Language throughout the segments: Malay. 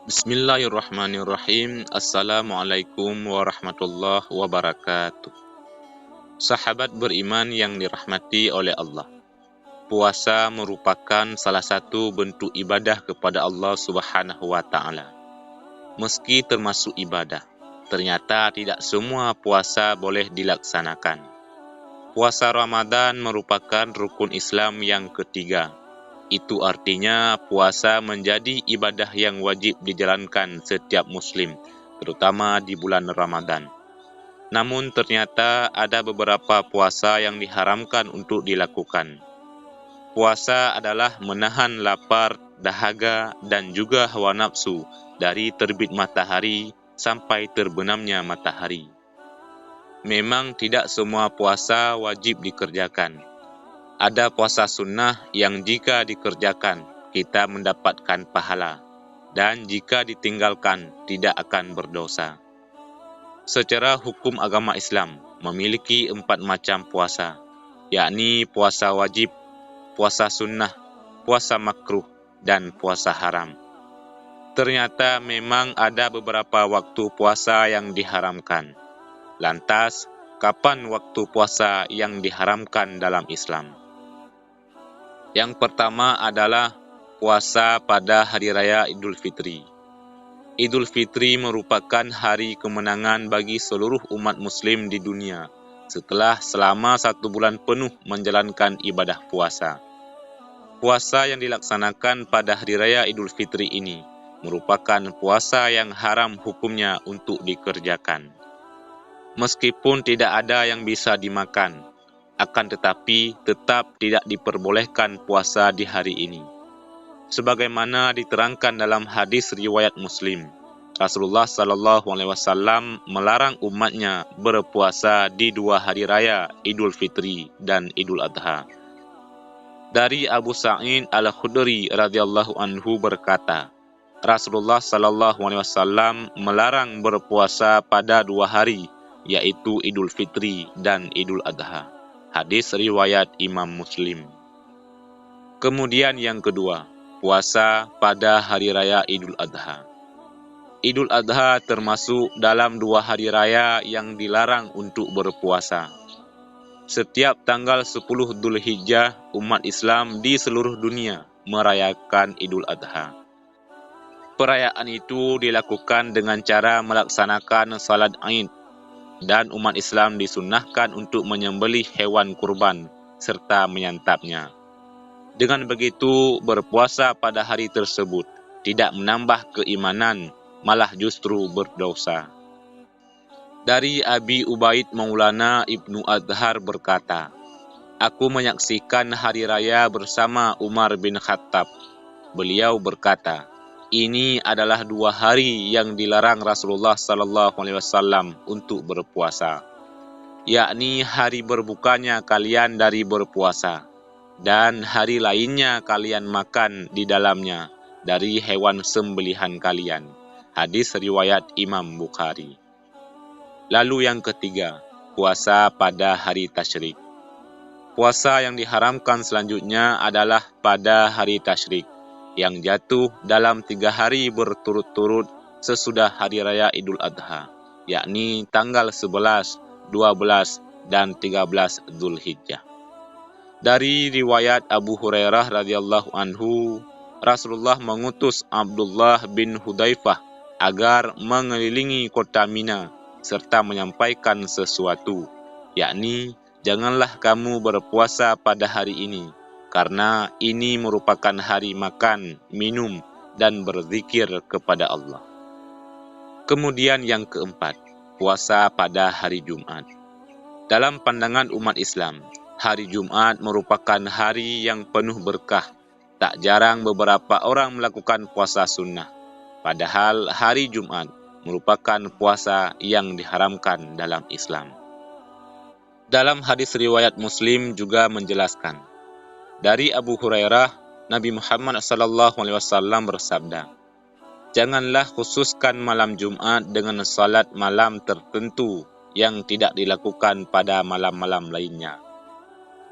Bismillahirrahmanirrahim. Assalamualaikum warahmatullahi wabarakatuh. Sahabat beriman yang dirahmati oleh Allah. Puasa merupakan salah satu bentuk ibadah kepada Allah Subhanahu wa taala. Meski termasuk ibadah, ternyata tidak semua puasa boleh dilaksanakan. Puasa Ramadan merupakan rukun Islam yang ketiga. Itu artinya puasa menjadi ibadah yang wajib dijalankan setiap muslim, terutama di bulan Ramadan. Namun ternyata ada beberapa puasa yang diharamkan untuk dilakukan. Puasa adalah menahan lapar, dahaga, dan juga hawa nafsu dari terbit matahari sampai terbenamnya matahari. Memang tidak semua puasa wajib dikerjakan. Ada puasa sunnah yang jika dikerjakan, kita mendapatkan pahala, dan jika ditinggalkan, tidak akan berdosa. Secara hukum agama Islam, memiliki 4 macam puasa, yakni puasa wajib, puasa sunnah, puasa makruh, dan puasa haram. Ternyata memang ada beberapa waktu puasa yang diharamkan. Lantas, kapan waktu puasa yang diharamkan dalam Islam? Yang pertama adalah puasa pada Hari Raya Idul Fitri. Idul Fitri merupakan hari kemenangan bagi seluruh umat muslim di dunia setelah selama 1 bulan penuh menjalankan ibadah puasa. Puasa yang dilaksanakan pada Hari Raya Idul Fitri ini merupakan puasa yang haram hukumnya untuk dikerjakan. Meskipun tidak ada yang bisa dimakan, akan tetapi tetap tidak diperbolehkan puasa di hari ini. Sebagaimana diterangkan dalam hadis riwayat Muslim, Rasulullah SAW melarang umatnya berpuasa di 2 hari raya Idul Fitri dan Idul Adha. Dari Abu Sa'id Al-Khudri radhiyallahu anhu berkata, Rasulullah SAW melarang berpuasa pada 2 hari, yaitu Idul Fitri dan Idul Adha. Hadis riwayat Imam Muslim. Kemudian yang kedua, puasa pada Hari Raya Idul Adha. Idul Adha termasuk dalam 2 hari raya yang dilarang untuk berpuasa. Setiap tanggal 10 Dzulhijjah, umat Islam di seluruh dunia merayakan Idul Adha. Perayaan itu dilakukan dengan cara melaksanakan salat Id, dan umat Islam disunnahkan untuk menyembelih hewan kurban serta menyantapnya. Dengan begitu, berpuasa pada hari tersebut tidak menambah keimanan, malah justru berdosa. Dari Abi Ubaid Maulana Ibnu Adhar berkata, "Aku menyaksikan hari raya bersama Umar bin Khattab. Beliau berkata, ini adalah 2 hari yang dilarang Rasulullah SAW untuk berpuasa, yakni hari berbukanya kalian dari berpuasa, dan hari lainnya kalian makan di dalamnya dari hewan sembelihan kalian." Hadis riwayat Imam Bukhari. Lalu yang ketiga, puasa pada hari tasyrik. Puasa yang diharamkan selanjutnya adalah pada hari tasyrik, yang jatuh dalam 3 hari berturut-turut sesudah Hari Raya Idul Adha, yakni tanggal 11, 12, dan 13 Dzulhijjah. Dari riwayat Abu Hurairah radhiyallahu anhu, Rasulullah mengutus Abdullah bin Hudzaifah agar mengelilingi kota Mina serta menyampaikan sesuatu, yakni janganlah kamu berpuasa pada hari ini, karena ini merupakan hari makan, minum, dan berzikir kepada Allah. Kemudian yang keempat, puasa pada hari Jumat. Dalam pandangan umat Islam, hari Jumat merupakan hari yang penuh berkah. Tak jarang beberapa orang melakukan puasa sunnah, padahal hari Jumat merupakan puasa yang diharamkan dalam Islam. Dalam hadis riwayat Muslim juga menjelaskan, dari Abu Hurairah, Nabi Muhammad SAW bersabda, "Janganlah khususkan malam Jumat dengan salat malam tertentu yang tidak dilakukan pada malam-malam lainnya.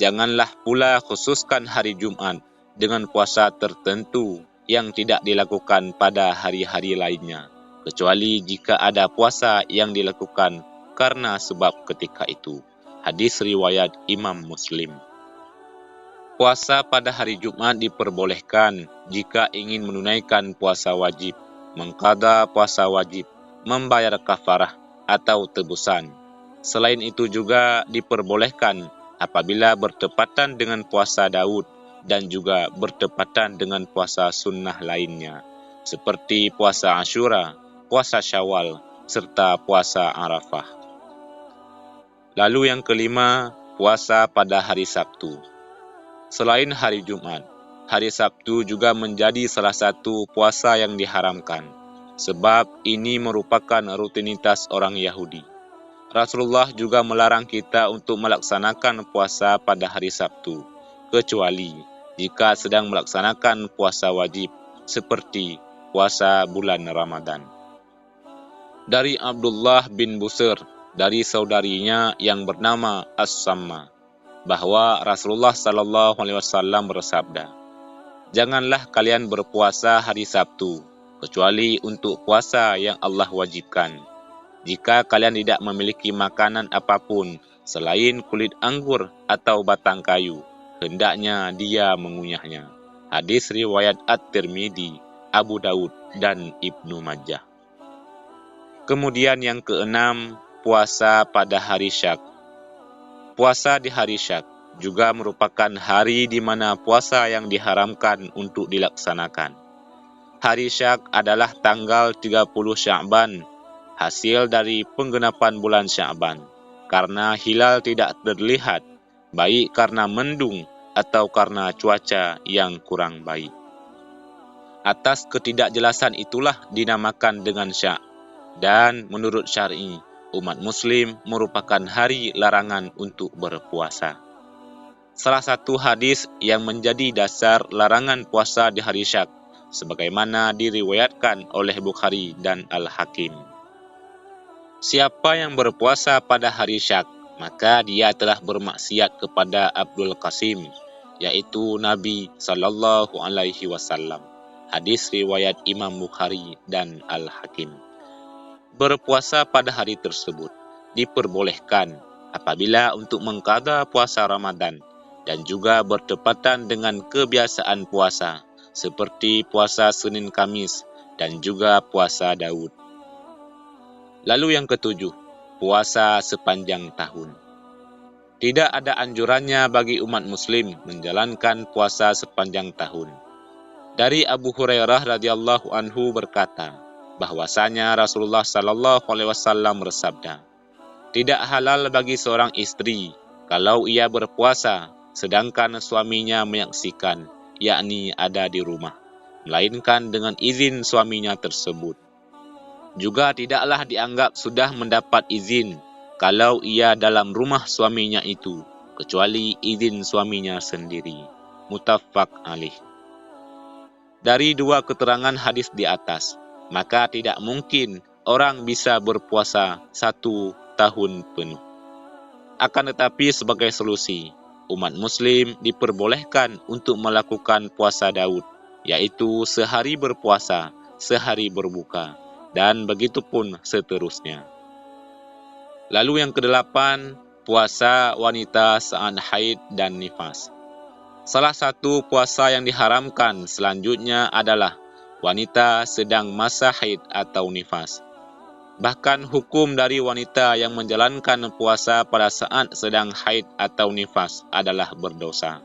Janganlah pula khususkan hari Jumat dengan puasa tertentu yang tidak dilakukan pada hari-hari lainnya, kecuali jika ada puasa yang dilakukan karena sebab ketika itu. Hadis riwayat Imam Muslim. Puasa pada hari Jumat diperbolehkan jika ingin menunaikan puasa wajib, mengqadha puasa wajib, membayar kafarah atau tebusan. Selain itu juga diperbolehkan apabila bertepatan dengan puasa Daud dan juga bertepatan dengan puasa sunnah lainnya, seperti puasa Ashura, puasa Syawal, serta puasa Arafah. Lalu yang kelima, puasa pada hari Sabtu. Selain hari Jumat, hari Sabtu juga menjadi salah satu puasa yang diharamkan, sebab ini merupakan rutinitas orang Yahudi. Rasulullah juga melarang kita untuk melaksanakan puasa pada hari Sabtu, kecuali jika sedang melaksanakan puasa wajib, seperti puasa bulan Ramadan. Dari Abdullah bin Busr, dari saudarinya yang bernama As-Samma, bahwa Rasulullah SAW bersabda, "Janganlah kalian berpuasa hari Sabtu, kecuali untuk puasa yang Allah wajibkan. Jika kalian tidak memiliki makanan apapun selain kulit anggur atau batang kayu, hendaknya dia mengunyahnya." Hadis riwayat At-Tirmidzi, Abu Daud, dan Ibnu Majah. Kemudian yang keenam, puasa pada hari Syak. Puasa di hari Syak juga merupakan hari di mana puasa yang diharamkan untuk dilaksanakan. Hari Syak adalah tanggal 30 Sya'ban, hasil dari penggenapan bulan Sya'ban, karena hilal tidak terlihat, baik karena mendung atau karena cuaca yang kurang baik. Atas ketidakjelasan itulah dinamakan dengan Syak, dan menurut syar'i, umat muslim merupakan hari larangan untuk berpuasa. Salah satu hadis yang menjadi dasar larangan puasa di hari Syak, sebagaimana diriwayatkan oleh Bukhari dan Al-Hakim. Siapa yang berpuasa pada hari Syak, maka dia telah bermaksiat kepada Abdul Qasim, yaitu Nabi Sallallahu Alaihi Wasallam. Hadis riwayat Imam Bukhari dan Al-Hakim. Berpuasa pada hari tersebut diperbolehkan apabila untuk mengqadha puasa Ramadan dan juga bertepatan dengan kebiasaan puasa, seperti puasa Senin Kamis dan juga puasa Daud. Lalu yang ketujuh, puasa sepanjang tahun. Tidak ada anjurannya bagi umat muslim menjalankan puasa sepanjang tahun. Dari Abu Hurairah radhiyallahu anhu berkata, bahwasanya Rasulullah sallallahu alaihi wasallam bersabda, "Tidak halal bagi seorang istri kalau ia berpuasa sedangkan suaminya menyaksikan, yakni ada di rumah, melainkan dengan izin suaminya tersebut. Juga tidaklah dianggap sudah mendapat izin kalau ia dalam rumah suaminya itu, kecuali izin suaminya sendiri." Muttafaq alaih. Dari dua keterangan hadis di atas, maka tidak mungkin orang bisa berpuasa 1 tahun penuh. Akan tetapi sebagai solusi, umat muslim diperbolehkan untuk melakukan puasa Daud, yaitu sehari berpuasa, sehari berbuka, dan begitu pun seterusnya. Lalu yang kedelapan, puasa wanita saat haid dan nifas. Salah satu puasa yang diharamkan selanjutnya adalah wanita sedang masa haid atau nifas. Bahkan hukum dari wanita yang menjalankan puasa pada saat sedang haid atau nifas adalah berdosa.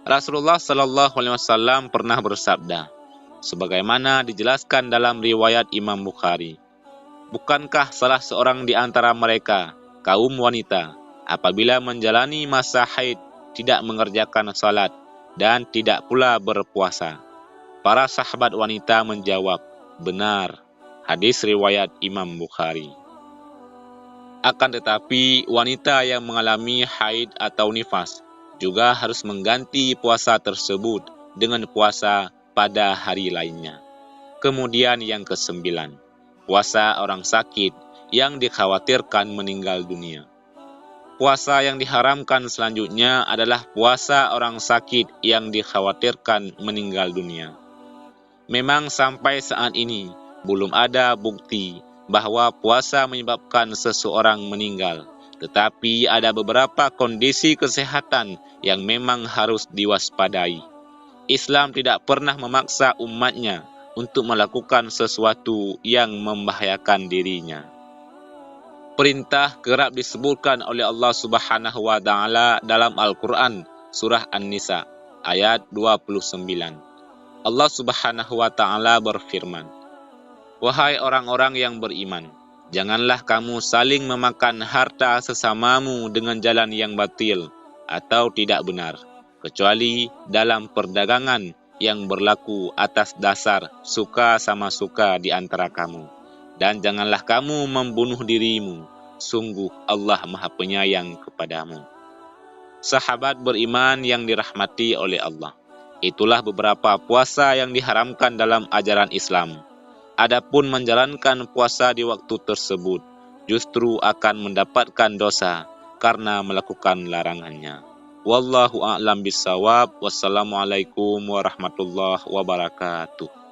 Rasulullah sallallahu alaihi wasallam pernah bersabda, sebagaimana dijelaskan dalam riwayat Imam Bukhari, "Bukankah salah seorang di antara mereka, kaum wanita, apabila menjalani masa haid tidak mengerjakan salat dan tidak pula berpuasa?" Para sahabat wanita menjawab, "Benar." Hadis riwayat Imam Bukhari. Akan tetapi, wanita yang mengalami haid atau nifas juga harus mengganti puasa tersebut dengan puasa pada hari lainnya. Kemudian yang kesembilan, puasa orang sakit yang dikhawatirkan meninggal dunia. Puasa yang diharamkan selanjutnya adalah puasa orang sakit yang dikhawatirkan meninggal dunia. Memang sampai saat ini belum ada bukti bahwa puasa menyebabkan seseorang meninggal, tetapi ada beberapa kondisi kesehatan yang memang harus diwaspadai. Islam tidak pernah memaksa umatnya untuk melakukan sesuatu yang membahayakan dirinya. Perintah kerap disebutkan oleh Allah Subhanahu wa taala dalam Al-Qur'an surah An-Nisa ayat 29. Allah Subhanahu wa taala berfirman, "Wahai orang-orang yang beriman, janganlah kamu saling memakan harta sesamamu dengan jalan yang batil atau tidak benar, kecuali dalam perdagangan yang berlaku atas dasar suka sama suka di antara kamu. Dan janganlah kamu membunuh dirimu, sungguh Allah Maha Penyayang kepadamu." Sahabat beriman yang dirahmati oleh Allah, itulah beberapa puasa yang diharamkan dalam ajaran Islam. Adapun menjalankan puasa di waktu tersebut justru akan mendapatkan dosa karena melakukan larangannya. Wallahu a'lam bishawab. Wassalamualaikum warahmatullahi wabarakatuh.